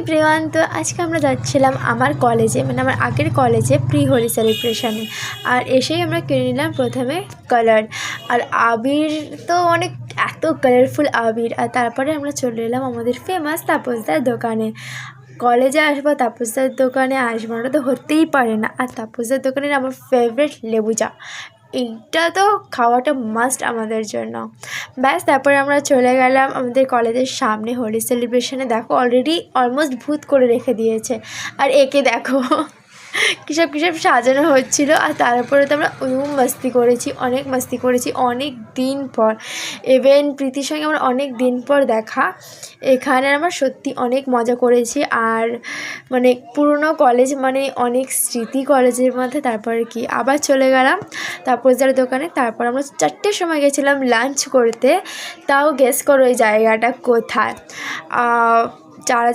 Everyone, তো আজকে আমরা যাচ্ছিলাম আমার কলেজে, মানে আমার আগের কলেজে প্রি হোলি সেলিব্রেশনে। আর এসেই আমরা কিনে নিলাম প্রথমে কালার আর আবির। তো অনেক এত কালারফুল আবির। আর তারপরে আমরা চলে এলাম আমাদের ফেমাস তাপসদার দোকানে। কলেজে আসবো, তাপসদার দোকানে আসবো না তো হতেই পারে না। আর তাপসদার দোকানের আমার ফেভারিট লেবু চা, এইটা তো খাওয়াটা মাস্ট আমাদের জন্য। ব্যাস, তারপরে আমরা চলে গেলাম আমাদের কলেজের সামনে হোলি সেলিব্রেশনে। দেখো অলরেডি অলমোস্ট ভূত করে রেখে দিয়েছে। আর একে দেখো কিসব সাজানো হচ্ছিল। আর তারপরে তো আমরা মাস্তি করেছি, অনেক মাস্তি করেছি অনেক দিন পর। ইভেন প্রীতির সঙ্গে আমার অনেক দিন পর দেখা। এখানে আমরা সত্যি অনেক মজা করেছি। আর মানে পুরনো কলেজ মানে অনেক স্মৃতি কলেজের মধ্যে। তারপরে কি আবার চলে গেলাম তাপসদার দোকানে। তারপর আমরা 4টের সময় গেছিলাম লাঞ্চ করতে। তাও গেস করো ওই জায়গাটা কোথায়? যারা